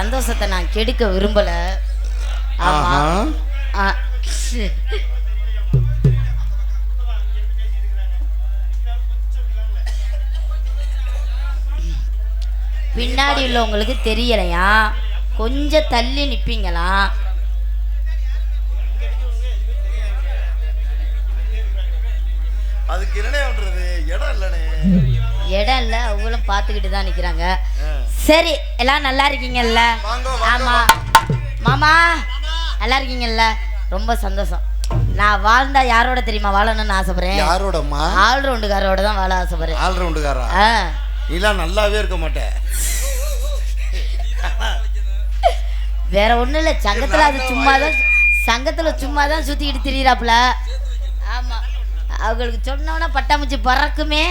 சந்தோஷத்தை நான் கெடுக்க விரும்பல. ஆமா. பின்னாடி உள்ளவங்களுக்கு தெரியலையா, கொஞ்சம் தள்ளி நிப்பீங்களா? அதுக்கு என்ன பண்றது? இடம் இல்லனே. இடம் இல்ல, அவங்களும் பார்த்துக்கிட்டு தான் நிக்கிறாங்க. சரி, எல்லாம் நல்லா இருக்கீங்கல்ல? ஆமா மாமா, நல்லா இருக்கீங்கல்ல? ரொம்ப சந்தோஷம். நான் வாழ்ந்தா யாரோட தெரியுமா வாழணும்னு ஆசைப்படுறேன்? யாரோடம்மா? ஆல்ரவுண்டுக்காரோட தான் வாழ ஆசைப்படுறேன். ஆல்ரவுண்டுக்காரா? நீலாம் நல்லாவே இருக்க மாட்டே. வேற ஒண்ணும் இல்ல, சங்கத்துல அது சும்மாதான், சங்கத்துல சும்மாதான் சுத்திக்கிட்டு திரியறாப்ல. ஆமா, அவங்களுக்கு சொன்னோன்னா பட்டாம்பூச்சி பறக்குமே.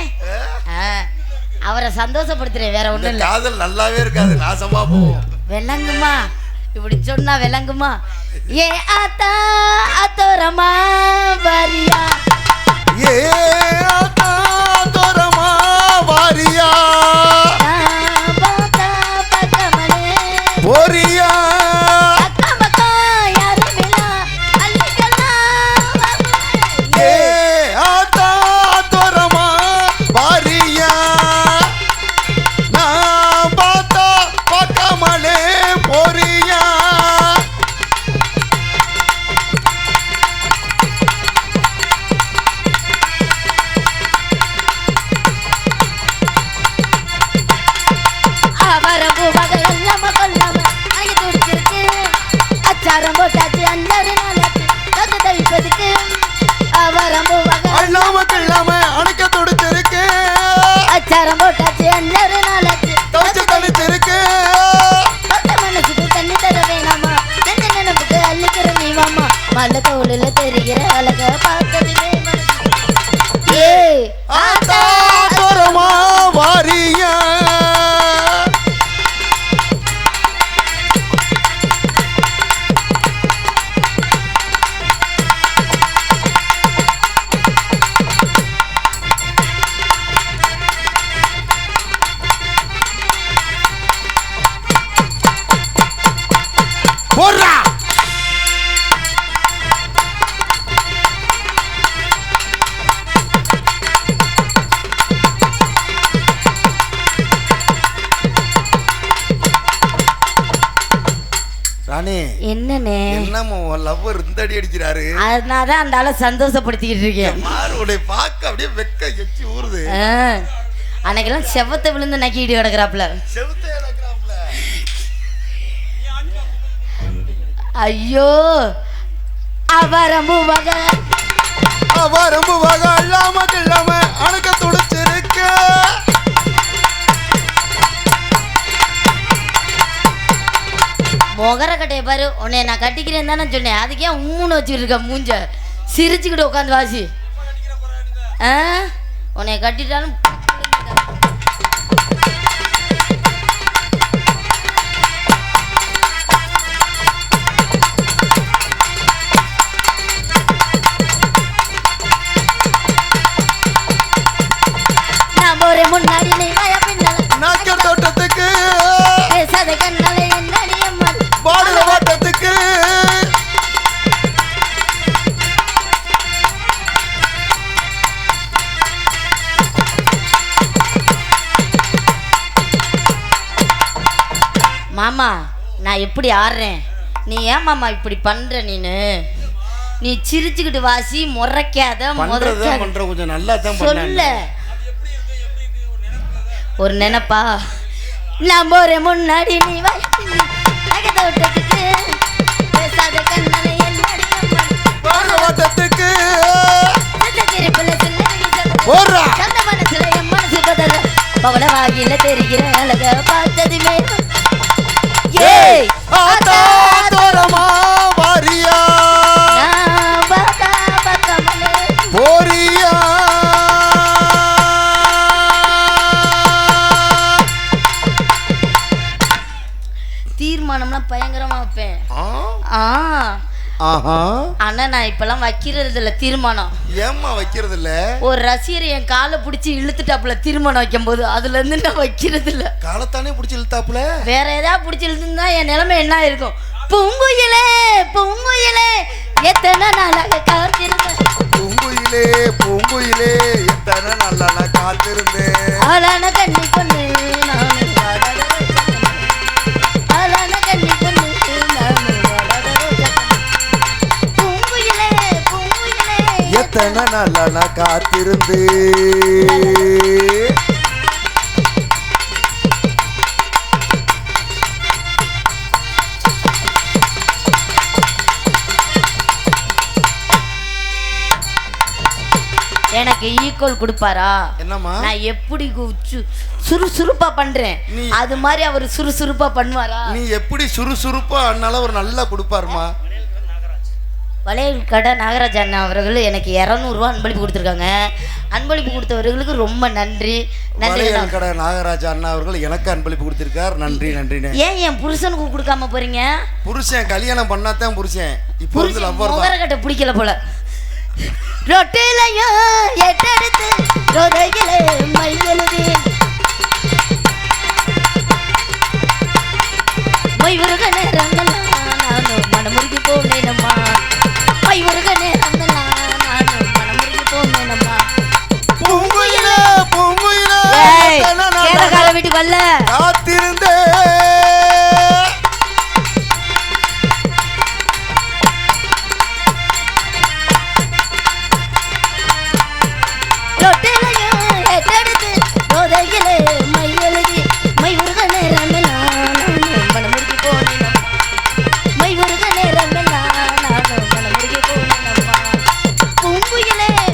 அவரை சந்தோஷப்படுத்துறேன், வேற ஒண்ணும் இல்ல. காதல் நல்லாவே இருக்காது, நாசமா போகும். விளங்குமா? இப்படி சொன்னா விளங்குமா? ஏ ஆத்தா அத்தோரமா வாரியா, ஏ ஆத்தா அத்தோரமா வாரியா, பாத்தா பக்கமலே போரியா, அக்கா மக்கா யாருமில்லா அள்ளிக்கலாம். ஏ ஆத்தா அத்தோரமா வாரியா, நான் பார்த்தா பக்கமலே போரியா. வரம்பு வகை எல்லாம கொல்லாம அங்கே துடிச்சிருக்கு. அச்சாரம் போட்டாச்சு, அஞ்சாறு நாளாச்சு தத்து தவிப்பதுக்கு. வரம்பு வகை அல்லாம கில்லாம அணைக்க துடிச்சிருக்கு. அச்சாரம் போட்டாச்சு, அஞ்சாறு நாளாச்சு தவிச்சு தடிச்சிருக்கு. மனசுக்கு தண்ணி தர வேணாமா, நெஞ்ச நினைப்புக்கு அள்ளிக்கிற நீ வாமா. மல்ல தோளில தெரிகிற அழக பார்த்ததுமே மனசு. ஏ ஆத்தா தோரமா வாரியா, போடுறா. ராணி, என்னண்ணே? என்னம்மா உன் லவ்வர் இந்த அடி அடிக்கிறாரு? அதனாலதான் அந்த ஆளை சந்தோஷப்படுத்திக்கிட்டு இருக்கேன். மாறுடைய பார்க்க அப்படியே வெக்க எச்சி ஊறுது. அன்னைக்கெல்லாம் செவத்தை விழுந்து நக்கிட்டு கிடக்குறாப்ல. செவுத்தே நடக்கறாப்ல. ஐயோ, அவரம்பு வகை அவரம்பு வகை அல்லாம கில்லாம அணைக்க துடிச்சிருக்கு. முகர கட்டைய பாரு, உன்னை நான் கட்டிக்கிறேன் தானே சொன்னேன். அதுக்கே உம்முன்னு வச்சுக்கிட்டு இருக்க மூஞ்ச, சிரிச்சுக்கிட்டு உட்காந்து வாசி. உன்னை கட்டிட்டாலும் நான் ஒரு முன்னாடி நீ வய பின்னால நாக்க தோட்டத்துக்கு பேசாத கண்ணால என்னடி அம்மா பாடுற வாட்டத்துக்கு. மாமா, நான் எப்படி ஆடுறேன், நீ ஏன் மாமா இப்படி பண்ற? நீ சிரிச்சுக்கிட்டு வாசி, முறைக்காத. பண்ற கொஞ்சம் நல்லா தான் சொல்ல ஒரு நினைப்பா. நான் ஒரு முன்னாடி நீ தோட்டத்துக்கு பேசாத கண்ணால என்னடி அம்மா பாடுற வாட்டத்துக்கு. போடுறா. சந்த மனசுல என் மனசு பதற பவள வாயில தெரிகிற அழக பார்த்ததுமே. ஏய் ஆத்தா தோரமா வாரியா, பாத்தா பக்கமலே போரியா. தீர்மானம்லாம் பயங்கரமா வைப்பேன். ஆஹா. ஆனா நான் இப்பெல்லாம் வைக்கிறது இல்ல தீர்மானம். ஏம்மா வைக்கிறது இல்ல? ஒரு ரசிகர் என் காலை பிடிச்சி இழுத்துட்டாப்புல தீர்மானம் வைக்கும் போது அதுல இருந்து நான் வைக்கிறது இல்ல. காலத்தானே பிடிச்சி இழுத்தாப்புல. வேற ஏதாவது பிடிச்சி இழுத்துருந்தா என் நிலைமை என்ன இருக்கும்? பூங்குயிலே பூங்குயிலே எத்தனை நாளாக காத்திருந்தேன். பூங்குயிலே பூங்குயிலே எத்தனை நாளா நான் காத்திருந்தேன். ஆளான கண்ணி பொண்ணு நானு ஆளான கண்ணி பொண்ணு நானு பூங்குயிலே பூங்குயிலே எத்தனை நாளா நான் காத்திருந்தேன். எனக்கு ஈக்குவல் கொடுப்பாரா? என்னம்மா? நான் எப்படி சுறுசுறுப்பா பண்றேன் அது மாதிரி அவர் சுறுசுறுப்பா பண்ணுவாரா? நீ எப்படி சுறுசுறுப்பா அண்ணால ஒரு நல்லா கொடுப்பாருமா. வளையல் கடை நாகராஜ் அண்ணா அவர்கள் எனக்கு 200 ரூபா அன்பளிப்பு கொடுத்துருக்காங்க. அன்பளிப்பு கொடுத்தவர்களுக்கு ரொம்ப நன்றி. நன்றி. வளையல் கடை நாகராஜ் அண்ணா அவர்கள் எனக்கு அன்பளிப்பு கொடுத்திருக்கார். நன்றி நன்றினே. ஏன் என் புருஷனுக்கு கொடுக்காம போறீங்க? புருஷன் கல்யாணம் பண்ணாதான் புருஷன். இப்போ வந்து லவ்வர் தான். கட்ட பிடிக்கல போல. ரொட்டிலையோ எட்டெடுத்து ரொதையிலே மையெழுதி மைவருக நேரங்கள்லாம் நானும் மனமுருகி போனேனம்மா. மைவருக நேரங்கள்லாம் நானும் மனமுருகி போனேனம்மா. பூங்குயிலே பூங்குயிலே கேரகால வீட்டுக்கு வரல காத்திருந்தே.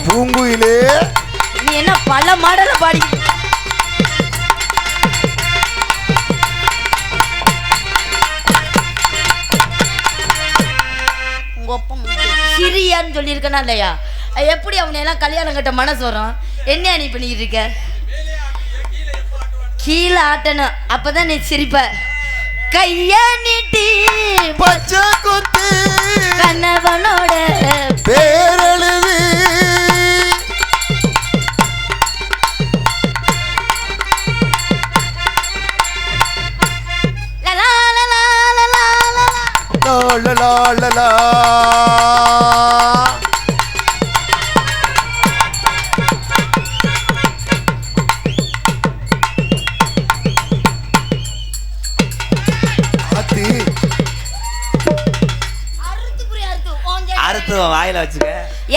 பூங்குயிலே நீ என்ன பல மாடல பாடி சிரியான்னு சொல்லியிருக்கனா இல்லையா? எப்படி அவனை எல்லாம் கல்யாணம் கட்ட மனசு வரும்? என்ன நீ பண்ணிக்கிட்டு இருக்க? கீழே ஆட்டணும் அப்பதான் நீ சிரிப்ப. கைய நீட்டி பச்சை குத்து கணவனோட பேரெழுதி வாயில வச்சுக்க.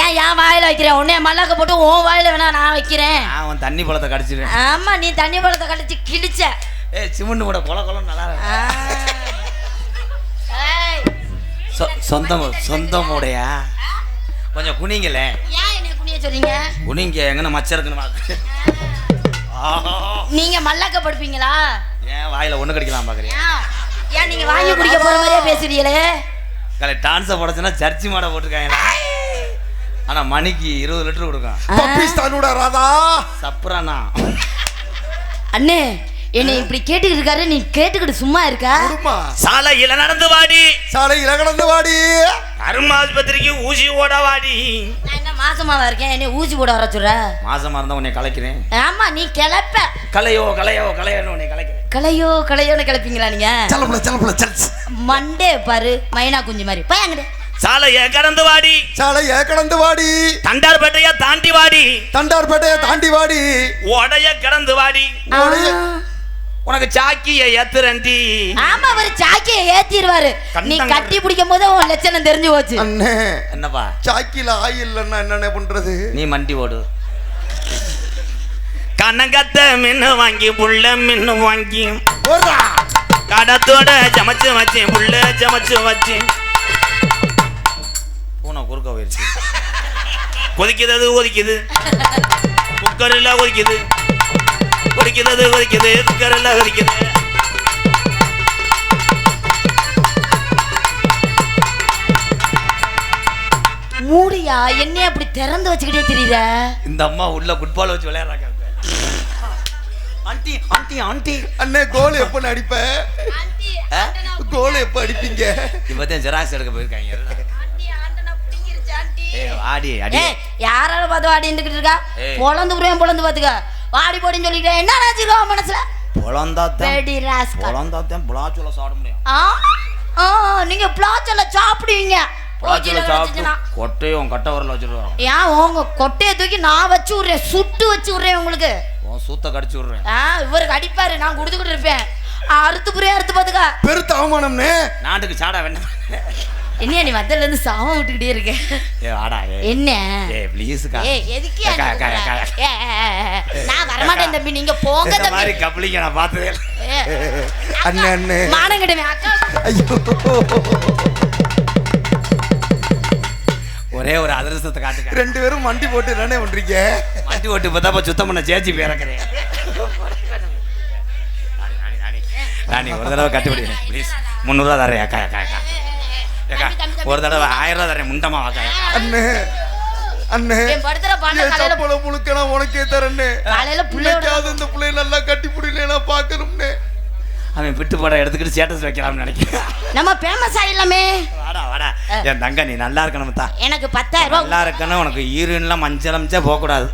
ஏன் என் வாயில வைக்கிறேன்? உன்னைய மல்லாக்க போட்டு உன் வாயில வேணா நான் வைக்கிறேன். அவன் தண்ணி பழத்தை கடிச்சிருவேன். ஆமா நீ தண்ணி பழத்தை கடிச்சு கிடிச்ச. சிமெண்ட் கூட கொல கொலம் நல்லா சொந்தமுடையா கொஞ்சம் குனிங்கல. ஏன் என்ன குனிய சொல்றீங்க? குனிங்க எங்கன மச்ச இருக்குன்னு. நீங்க மல்லாக்க படுப்பீங்களா? ஏன் வாயில ஒண்ணு கடிக்கலாம் பாக்குறீங்க? ஏன் நீங்க வாங்கி குடிக்க போற மாதிரியே பேசுறீங்களே? கலை டான்ஸை போடச்சுன்னா சர்ச்சி மாடை போட்டிருக்காங்க. ஆனா மணிக்கு 20 லிட்டர் கொடுக்கும். பாகிஸ்தானோட ராதா சப்ரானா. அண்ணே என்னை இப்படி கேட்டுக்கிட்டு இருக்காரு, நீ கேட்டுக்கிட்டு சும்மா இருக்கா? சாலையில நடந்து வாடி, சாலையில கடந்து வாடி, அருமாஸ்பத்திரிக்கு ஊசி ஓட வாடி. நான் என்ன மாசமாவா இருக்கேன்? என்ன ஊசி போட வர சொல்ற? மாசமா இருந்தா உன்னை கலைக்கிறேன். ஆமா நீ கிளப்ப. கலையோ கலையோ கலையோன்னு உன்னை கலைக்கிறேன். கலையோ கலையோன்னு கிளப்பீங்களா நீங்க? சலப்புல மண்டே பாரு மைனா குஞ்சு மாதிரி பையங்கடே. சாலைய கடந்து வாடி, சாலைய கடந்து வாடி, தண்டார்பேட்டைய தாண்டி வாடி, தண்டார்பேட்டைய தாண்டி வாடி, ஓடைய கடந்து வாடி. உனக்கு சாக்கிய ஏத்துறண்டி. ஆமா அவர் சாக்கிய ஏத்திடுவாரு. நீ கட்டி பிடிக்கும் போது உன் லட்சணம் தெரிஞ்சு போச்சு. அண்ணே என்னப்பா சாக்கில ஆயில் இல்லன்னா என்னென்ன பண்றது? நீ மண்டி ஓடு. கண்ணங்கத்த மின்னு வாங்கி புள்ள மின்னு வாங்கி கடத்தோட சமைச்சு வச்சு புள்ள சமைச்சு வச்சு பூனை குறுக்க போயிடுச்சு. கொதிக்குது அது கொதிக்குது, குக்கரில் கொதிக்குது, கொதிக்குது அது கொதிக்குது, குக்கரில் கொதிக்குது. மூடியா என்ன அப்படி திறந்து வச்சுக்கிட்டே தெரியல. இந்த அம்மா உள்ள ஃபுட்பால் வச்சு விளையாடுறாங்க. ஆண்டி ஆண்டி ஆண்டி அண்ணே கோல் எப்ப அடிப்ப? கோல் எப்ப அடிப்பீங்க? இப்பதான் ஜெராக்ஸ் எடுக்க போயிருக்காங்க. ஆடி அடி ஏய் யாரால பார்த்து வாடிட்டு இருக்கா ஏய். பொழந்து பாத்துக்க வாடி போடின்னு சொல்லிட்டேன் என்ன நினைச்சிருவா மனசுல வெடி ராஸ்கல். பொழந்தாத்தான் புலாச்சுல சாப்பிட முடியும். நீங்க பிளாச்சல சாப்பிடுவீங்க புலாச்சுல சாப்பிட்டு கொட்டையும் கட்டை வரல வச்சிருவோம். ஏன் உங்க கொட்டையை தூக்கி நான் வச்சு விடுறேன், சுட்டு வச்சு விடுறேன் உங்களுக்கு. உன் சூத்த கடிச்சு விடுறேன். இவருக்கு அடிப்பாரு, நான் கொடுத்துக்கிட்டு இருப்பேன். அறுத்து புரியா அறுத்து பாத்துக்க. பெருத்த அவமானம்னே. நாட்டுக்கு சாடா வேண்டாம். என்ன நீ மத்தல இருந்து சாவம் விட்டுக்கிட்டே இருக்க? என்ன ப்ளீஸ்க்கா. எதுக்கு நான் வரமாட்டேன் தம்பி, நீங்க போங்க தம்பி. மாதிரி கப்ளிங்க நான் பார்த்ததே. அண்ணே அண்ணே மானம் கிட்டவே அக்கா. ஐயோ ஒரே ஒரு அதிர்ஷ்டத்தை காட்டுங்க. 2 பேரும் மண்டி போட்டு என்னண்ணே பண்றீங்க? மண்டி போட்டு பார்த்தா சுத்தம் பண்ண சேச்சி பேரக்கிறேன். ராணி ஒரு தடவை கட்டுப்படி ப்ளீஸ். 300 தரேன் அக்கா. அக்கா அக்கா ஒரு தடவை 1000 தரேன் முண்டமா வாக்கா. அண்ணே அண்ணே படுத்துற பாண்ட காலையில போல முழுக்க நான் உனக்கே தரேன்னே. காலையில புள்ளையோட இந்த புள்ளைய நல்லா கட்டி புடில நான் பார்க்கணும்னே. அவன் விட்டு போட எடுத்துக்கிட்டு ஸ்டேட்டஸ் வைக்கலாம்னு நினைக்கிறேன். நம்ம ஃபேமஸ் ஆயிடலாமே. வாடா என் தங்க நீ நல்லா இருக்கணும் தான். எனக்கு 10,000 ரூபாய் நல்லா இருக்கணும். உனக்கு ஈரன்லாம் மஞ்சளம்ச்சே போகக்கூடாது.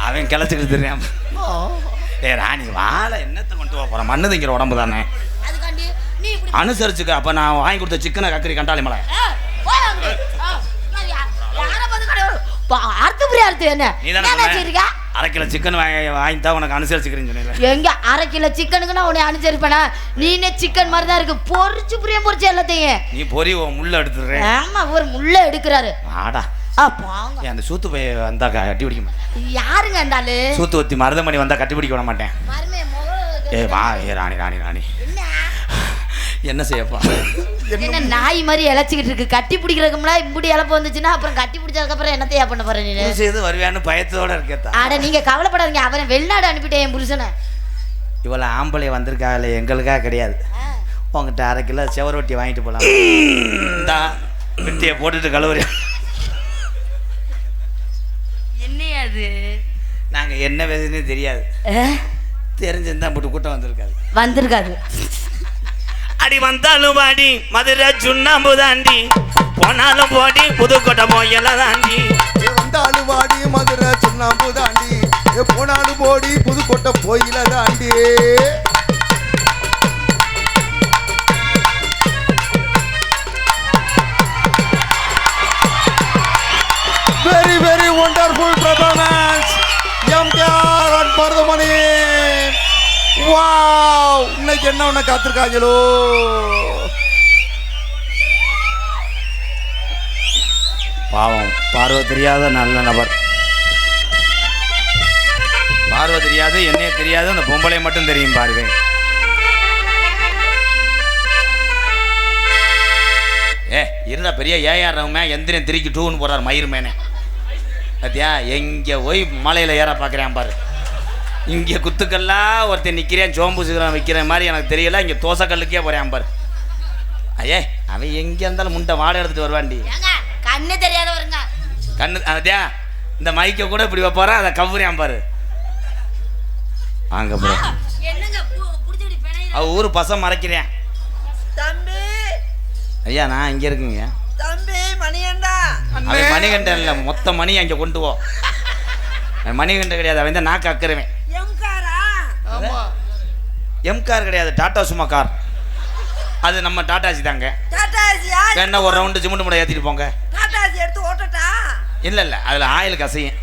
அவன் கிளச்சிக்கிட்டு தெரியாம. ராணி வாழை என்னத்தை கொண்டு போறேன்? மண்ணு திங்கிற உடம்பு தானே, அனுசரிச்சுக்க. அப்ப நான் வாங்கி கொடுத்த சிக்கனை கக்கரி கண்டாளி மலை அரை கிலோ சிக்கன் வாங்கிட்டா உனக்கு அனுசரிச்சுக்கிறேன்னு எங்க 1/2 கிலோ சிக்கனுக்கு நான் உன்னை அனுசரிப்பேனா? நீனே சிக்கன் மாதிரி தான் இருக்கு. பொரிச்சு பொரிச்சு எல்லாத்தையும் நீ பொறி முள்ள எடுத்துடுறேன். ஆமா ஒரு முள்ள எடுக்கிறாரு. ஆடா அந்த சூத்து போய் வந்தா கட்டி பிடிக்க மாட்டேன். யாருங்க இருந்தாலு சூத்து ஒத்தி மருதமணி வந்தா கட்டி பிடிக்க விட மாட்டேன். வா ராணி என்ன செய்யப்பா? என்ன நாய் மாதிரி இழைச்சிக்கிட்டு இருக்கு? கட்டி பிடிக்கிறதுக்கும்ல இப்படி இழப்பு வந்துச்சுன்னா அப்புறம் கட்டி பிடிச்சதுக்கு அப்புறம் என்னத்தையா பண்ண போற? நீ செய்து வருவியான்னு பயத்தோட இருக்கேன். ஆட நீங்க கவலைப்படாதீங்க, அவன் வெளிநாடு அனுப்பிட்டேன் என் புருஷனை. இவ்வளோ ஆம்பளை வந்திருக்காள் எங்களுக்காக கிடையாது. உங்ககிட்ட 1/2 கிலோ செவரொட்டி வாங்கிட்டு போகலாம். இந்தா வெட்டியை போட்டுட்டு கழுவுறியா? என்னையா அது? நாங்கள் என்ன வேதுன்னு தெரியாது. தெரிஞ்சிருந்தா போட்டு கூட்டம் வந்திருக்காது. அடி வந்தாலும் வாடி மதுரை சுண்ணாம்பு தாண்டி, போனாலும் போடி புதுக்கோட்டை போயல தாண்டி. வந்தாலும் வாடி மதுரை சுண்ணாம்பு தாண்டி, போனாலும் போடி புதுக்கோட்டை போயில தாண்டி. Very very wonderful performance MKR and Marudhamani. Wow, இன்னைக்கு என்ன ஒண்ணு காத்திருக்காங்களோ. பாவம் பார்வை தெரியாத நல்ல நபர். பார்வை தெரியாது, என்னைய தெரியாது, அந்த பொம்பளை மட்டும் தெரியும் பாருவே. இருந்தா பெரிய ஏஆர்மே எந்திரன் திருக்கி 2ன்னு போடுறாரு மயிர் மேனே. பார்த்தியா எங்கே போய் மலையில் ஏற பார்க்குறேன் பாரு. இங்கே குத்துக்கல்லாம் ஒருத்தன் நிற்கிறேன், சோம்பு சிகரம் வைக்கிற மாதிரி எனக்கு தெரியல. இங்கே தோசைக்கல்லுக்கே போகிறேன் பாரு. ஐயே அவன் எங்கே இருந்தாலும் முண்டை வாடகை எடுத்துகிட்டு வருவான்டி. கண்ணு தெரியாத வருங்க கண்ணு. அதே இந்த மைக்கை கூட இப்படி வைப்பாரா, அதை கவுறேன் பாரு. வாங்க ப்ரோ, அவ ஊர் பசம் மறைக்கிறேன் தம்பி. ஐயா நான் இங்கே இருக்குங்க தம்பி. மணிகண்டா. அவன் மணிகண்டன் இல்லை, மொத்த மணி அங்கே கொண்டு போ. மணிகண்டன் கிடையாது, அவன் தான் நாக்கு அக்கறவன். எம்கார் கிடையாது, டாடா சும்மா கார். அது நம்ம டாடாசி தாங்க. என்ன ஒரு ரவுண்டு சிமெண்ட் மூட்டை ஏற்றிட்டு போங்க. டாடாசி எடுத்து ஓட்டட்டா? இல்லை அதில் ஆயில் கசையும்.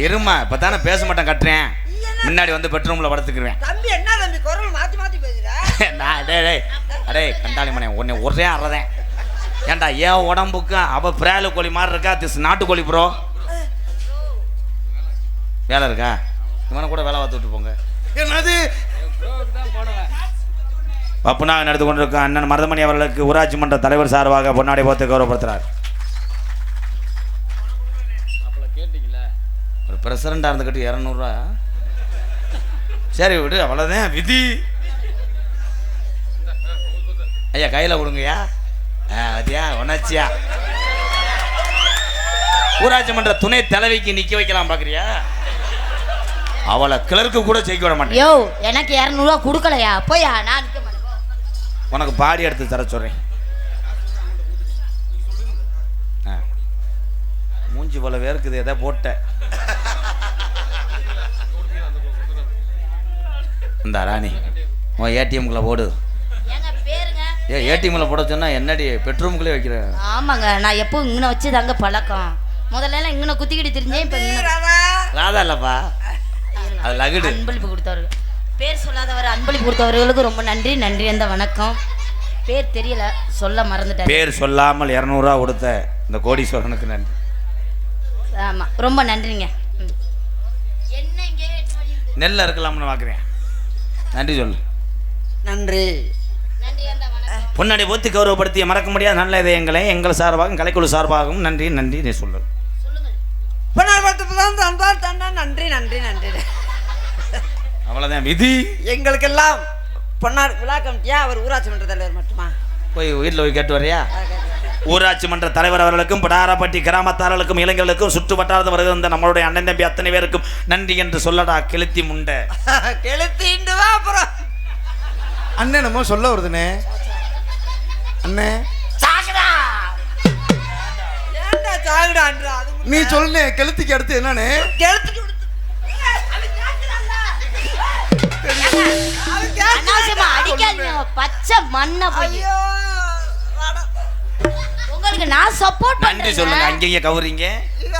இருமா இப்போ தானே பேச மாட்டேன் கட்டுறேன். முன்னாடி வந்து பெட்ரூமில் படுத்துக்குருவேன். தம்பி என்ன தம்பி குரல் மாற்றி மாற்றி பேசுகிறேன்? அடே கண்டாளி மணி உன்னை ஒரே அறதேன். ஏன்டா ஏன் உடம்புக்கு அவ பிராலு கோழி மாதிரி இருக்கா, திஸ் நாட்டுக்கோழி ப்ரோ. வேலை இருக்கா? இவனை கூட வேலை பார்த்து விட்டு போங்க. என்னது பப்புனாக நடந்து கொண்டிருக்க அண்ணன் மருதமணி அவர்களுக்கு ஊராட்சி மன்ற தலைவர் சார்பாக பொன்னாடை போத்து கௌரவப்படுத்துறார். ஒரு பிரசிடண்டாக இருந்துக்கிட்டு 200 ரூபா. சரி விடு, அவ்வளோதான் விதி. ஐயா கையில் கொடுங்கய்யா. அதியா உணர்ச்சியா ஊராட்சி மன்ற துணை தலைவிக்கு நிற்க வைக்கலாம் பார்க்குறியா? அவளை கிளர்க்கு கூட ஜெயிக்க விட மாட்டேன். யோ எனக்கு 200 ரூபா கொடுக்கலையா? போயா நான் நிற்க மாட்டேன். உனக்கு பாடி எடுத்து தர சொல்கிறேன். மூஞ்சி போல வேர்க்குது, எதை போட்ட இந்த ராணி உன் ஏடிஎம்குள்ளே போடு. ஏங்க பேருங்க? ஏடிஎம்ல போட சொன்னா என்னடி பெட்ரூம்குள்ளே வைக்கிற? ஆமாங்க, நான் எப்போ இங்கே வச்சு தாங்க பழக்கம். முதல்ல எல்லாம் இங்கே குத்திக்கிட்டு தெரிஞ்சேன். இப்போ ராதா இல்லப்பா, அது லகுடு. அன்பளிப்பு கொடுத்தவர்கள், பேர் சொல்லாதவர் அன்பளிப்பு கொடுத்தவர்களுக்கு ரொம்ப நன்றி. நன்றி அந்த வணக்கம். பேர் தெரியல, சொல்ல மறந்துட்டேன். பேர் சொல்லாமல் 200 ரூபா கொடுத்த இந்த கோடீஸ்வரனுக்கு நன்றி. ஆமாம், ரொம்ப நன்றிங்க. என்ன இங்கே நெல்ல இருக்கலாம்னு பார்க்குறேன். நன்றி சொல்லு. நன்றி. நன்றி அந்த வணக்கம். பொன்னாடி போத்தி கௌரவப்படுத்திய மறக்க முடியாத நல்ல இதயங்களை எங்கள் சார்பாகவும் கலைக்குழு சார்பாகவும் நன்றி நன்றி. நீ சொல்லு. நன்றி நன்றி நன்றி. அவ்வளோதான் விதி. எங்களுக்கெல்லாம் பொன்னார் விழா கமிட்டியா அவர் ஊராட்சி மன்ற தலைவர் மட்டுமா? போய் வீட்டில் போய் கேட்டு வரையா? ஊராட்சி மன்ற தலைவர் அவர்களுக்கும் படாரப்பட்டி கிராமத்தார்களுக்கும் இளைஞர்களுக்கும் சுற்று வட்டாரத்தில் வருகிற நம்மளுடைய அண்ணன் தம்பி அத்தனை பேருக்கும் நன்றி என்று சொல்லடா கெளுத்தி முண்டை. கெளுத்திண்டு வா அப்புறம். அண்ணே நம்ம சொல்ல வருதுண்ணே. அண்ணே ஏன்டா சாகுடான்றா? நீ சொல்லுனே, கெளுத்திக்கு அடுத்து என்னண்ணே? கெளுத்திட்டு அனாவசியமா அடிக்காதீங்க, பச்சை மண்ணை போய். உங்களுக்கு நான் சப்போர்ட் நன்றி பண்றேன். சொல்லுங்க. அங்கேயே கவுறீங்க.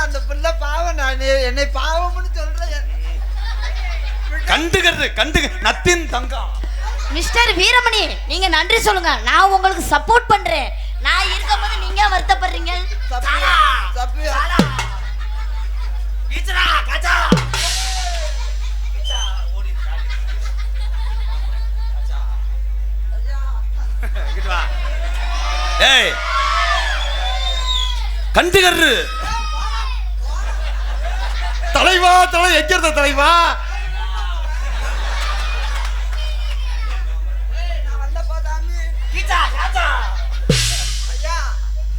அந்த பிள்ளை பாவம், நான் என்னை பாவம்னு சொல்றேன். கண்டுகிறது நத்தின் தங்கம். மிஸ்டர் வீரமணி, நீங்க நன்றி சொல்லுங்க. நான் உங்களுக்கு சப்போர்ட் பண்றேன். நான் இருக்கும்போது நீங்க வருத்தப்படுறீங்க. ஏய் கண்டுகரு தலைவா, தலை எங்கிறத தலைவா?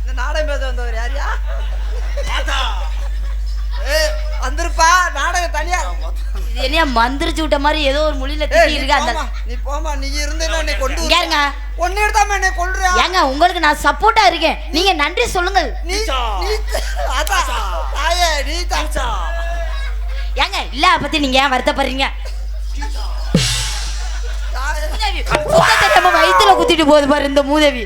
இந்த நாடகம் பேச வந்தவர் யாரியா? வந்திருப்பா, நாடகம் தனியா. இது என்ன மந்திரிச்சு விட்ட மாதிரி ஏதோ ஒரு மொழியில திட்டி இருக்கு. அந்த நீ போமா, நீ இருந்தேன்னா என்னை கொண்டு ஏங்க ஒன்னு எடுத்தாம என்னை கொல்றியா? ஏங்க உங்களுக்கு நான் சப்போர்ட்டா இருக்கேன். நீங்க நன்றி சொல்லுங்க. நீ அதா தாயே, நீ தாச்சா. ஏங்க இல்ல பத்தி நீங்க ஏன் வருத்தப்படுறீங்க? வயிற்றுல குத்திட்டு போகுது பாரு இந்த மூதேவி.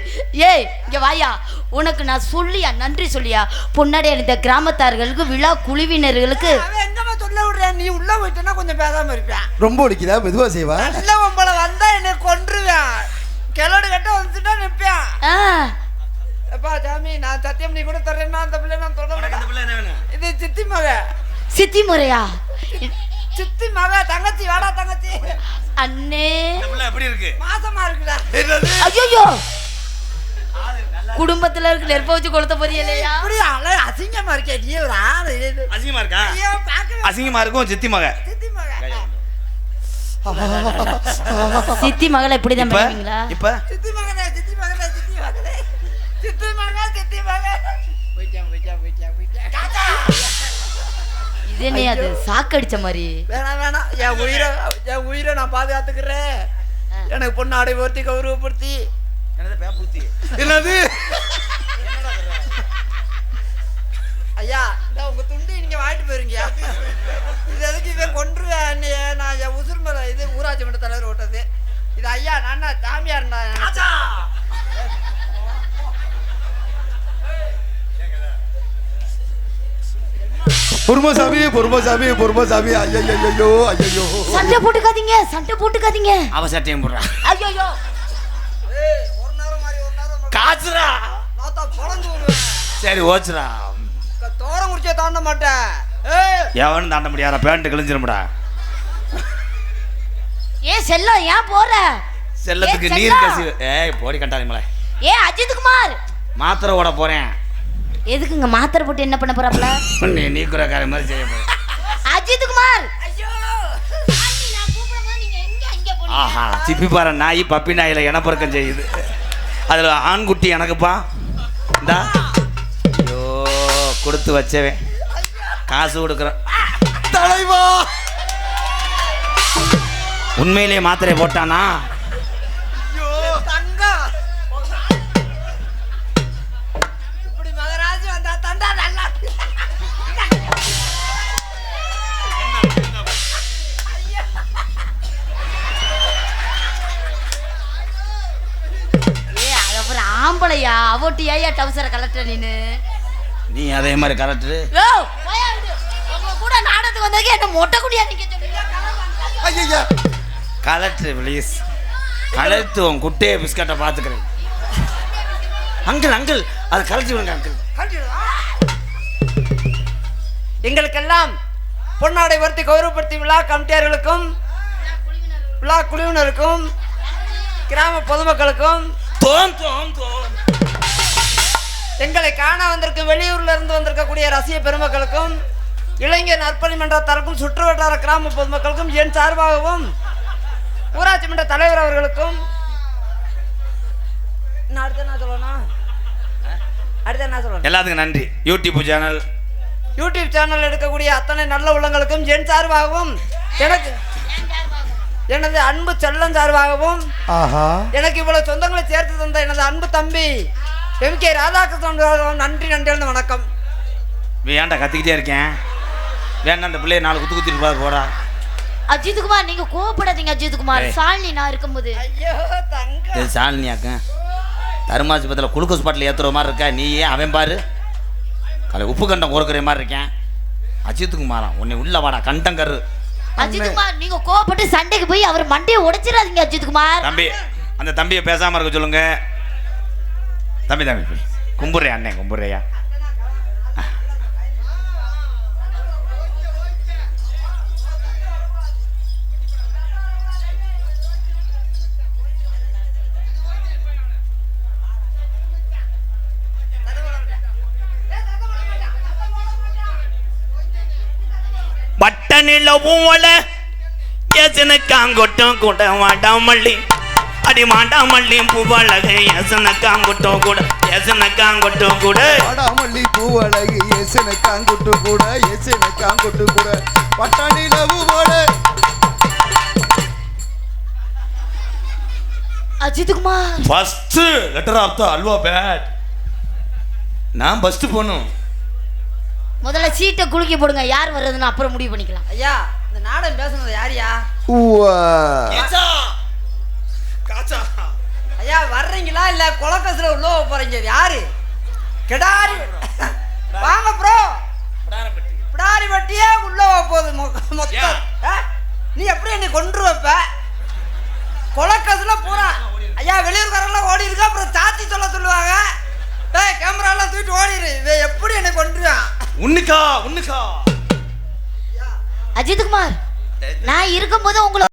ஏய் இங்க வாயா, உனக்கு நான் சொல்லியா நன்றி சொல்லியா? பொன்னாடி இந்த கிராமத்தார்களுக்கு விழா குழுவினர்களுக்கு எங்கம்மா சொல்ல விடுறேன்? நீ உள்ள போயிட்டேன்னா கொஞ்சம் பேசாம இருப்பேன். ரொம்ப ஒடிக்குதா? மெதுவா செய்வா. நல்ல உங்களை வந்தா என்னை கொன்றுவேன். கிளடு கட்ட வந்துட்டா நிற்பேன். அப்பா சாமி, நான் சத்தியம் நீ கூட தர்றேன்னா அந்த பிள்ளை நான் தொடர்ந்து. இது சித்தி மக. சித்தி முறையா? சித்தி மக, தங்கச்சி. வாடா தங்கச்சி. அண்ணே எப்படி இருக்கு? மாசமா இருக்குடா. ஐயோ, குடும்பத்துல இருக்கு நெருப்ப வச்சு கொளுத்த போறியலையா? இப்படி அசிங்கமா இருக்கே நீ ஒரு ஆளு. அசிங்கமா இருக்கா? ஐயோ பாக்க அசிங்கமா இருக்கும். சித்தி மக. சித்தி மக. சித்தி மகளை இப்படிதான் பண்ணுவீங்களா? இப்ப சித்தி மகனே, சித்தி மகனே, சித்தி மகனே, சித்தி மகனே, சித்தி மகனே. போய்ட்டா. இது என்ன அது சாக்கடிச்ச மாதிரி? வேணாம், என் உயிரை நான் பாதுகாத்துக்கிறேன். எனக்கு பொண்ணாடை போர்த்தி கௌரவப்படுத்தி. என்னது? ஐயா, இந்த உங்க துண்டு நீங்க வாங்கிட்டு போயிருங்கயா. இது எதுக்கு இவன் கொன்றுவேன்? நான் என் உசுர் மேல இது ஊராட்சி மன்ற தலைவர் ஓட்டது இது. ஐயா நான் சாமியார். பொறுமசாமி. ஐயோ. சண்டை போட்டுக்காதீங்க. அவ சட்டையும் போடுறா. ஐயோ ஒரு நேரம் மாதிரி ஒரு நேரம் காசுரா. நான் பொழந்து விடுவேன். சரி ஓச்சுரா. தோரம் குடிச்சே தாண்ட மாட்டேன். எவனும் தாண்ட முடியாத. பேண்ட் கிழிஞ்சிருமுடா. ஏன் செல்லம் ஏன் போற? செல்லத்துக்கு நீர் கசிவு. ஏய் போடி கண்டாதீங்களே. ஏ அஜித் குமார், மாத்திரை ஓட போறேன். எதுக்குங்க மாத்திரை போட்டு என்ன பண்ண போறாப்ல? நீ குறக்கார மாதிரி செய்ய போற. அஜித் குமார். ஆஹா, சிப்பி பாரு நாய் பப்பி நாயில இனப்பெருக்கம் செய்யுது. அதுல ஆண்குட்டி எனக்குப்பா. இந்தா ஐயோ கொடுத்து வச்சவன் காசு கொடுக்குறேன். தலைவா, உண்மையிலேயே மாத்திரை போட்டானா? தங்கம் ஆம்பளையா அவட்டு ஏயா டவுசரை கலட்ட நீனு நீ அதே மாதிரி கரெக்டு யோ போயா விடு. உங்க கூட நாடகத்துக்கு வந்ததுக்கு என்ன மொட்டை குடியா நிக்க சொல்றீங்க ஐயா கலெக்டர் ப்ளீஸ் கலெக்டர் உன் குட்டையை பிஸ்கட்டை பார்த்துக்கிறேன் அங்கிள் அங்கிள் அதை கலெக்ட் விடுங்க அங்கிள் எங்களுக்கெல்லாம் பொன்னாடை வருத்தி கௌரவப்படுத்தி விழா கமிட்டியார்களுக்கும் விழா குழுவினருக்கும் கிராம பொதுமக்களுக்கும் தோம் தோம் தோம் எங்களை காண வந்திருக்கும் வெளியூர்ல இருந்து வந்திருக்கக்கூடிய ரசிக பெருமக்களுக்கும் இளைஞர் நற்பணி மன்றத்தாருக்கும் சுற்று வட்டார கிராம பொதுமக்களுக்கும் என் சார்பாகவும் ஊராட்சி மன்ற தலைவர் அவர்களுக்கும் அடுத்த என்ன சொல்லணும் எல்லாத்துக்கும் நன்றி யூடியூப் சேனல் எடுக்கக்கூடிய அத்தனை நல்ல உள்ளங்களுக்கும் என் சார்பாகவும் எனக்கு எனது அன்பு செல்லம் சார்பாகவும் எனக்கு இவ்வளவு சொந்தங்களை சேர்த்து தந்த எனது அன்பு தம்பி MK ராதாகிருஷ்ணன் நன்றி நன்றி வணக்கம். ஏன்டா கத்திக்கிட்டே இருக்கேன் வேணா அந்த பிள்ளைய 4 குத்து குத்திட்டு போறா. அஜித்குமார் நீங்க கோவப்படாதீங்க அஜித்குமார். சாலினி நான் இருக்கும்போது ஐயோ தங்க சாலினியாக்க தருமாசிபத்தில் குளுக்கோஸ் பாட்டில் ஏற்றுற மாதிரி இருக்கா நீ ஏன் அவன் பாரு கலை உப்பு கண்டம் கோர்க்குற மாதிரி இருக்கேன். அஜித்துக்குமாரா உன்னை உள்ள வாடா கண்டங்கரு. அஜித்குமார் நீங்க கோவப்பட்டு சண்டைக்கு போய் அவர் மண்டையை உடைச்சிடாதீங்க அஜித்குமார். தம்பி அந்த தம்பியை பேசாம இருக்க சொல்லுங்க. தம்பி தம்பி கும்புறையா அண்ணே கும்புறையா. பட்டனிலவும் ஒல எசன காங்கொட்டம் கூட வாடாமல்லி அடி மாண்டாமல்லி பூவழகு எசன காங்கொட்டம் கூட எசன காங்கொட்டம் கூட வாடாமல்லி பூவழகு எசன காங்கொட்டு கூட எசன காங்கொட்டு கூட பட்டனிலவு போல. Ajithkumar first letter of the alphabet நான் ஃபர்ஸ்ட் போணும். முதல்ல சீட்டை குலுக்கி போடுங்க யார் வர்றதுன்னு அப்புறம் முடிவு பண்ணிக்கலாம். ஐயா இந்த நாடகம் பேசுனது யாரியா? ஐயா வர்றீங்களா இல்ல கொலக்கசுல உள்ள போறீங்க யாரு? கெடாரி வாங்க ப்ரோ. பிடாரி வட்டியே உள்ள போகுது மொத்தம். நீ எப்படி என்னை கொன்று வைப்ப? கொலக்கசுல பூரா ஐயா வெளியூர்காரெல்லாம் ஓடி இருக்கா அப்புறம் சாத்தி சொல்லுவாங்க. டேய் கேமராலாம் தூக்கிட்டு ஓடிடு. இவன் எப்படி என்னை கொன்றுவான்? உன்னுக்கா உன்னுக்கா அஜித்குமார் நான் இருக்கும்போது உங்களை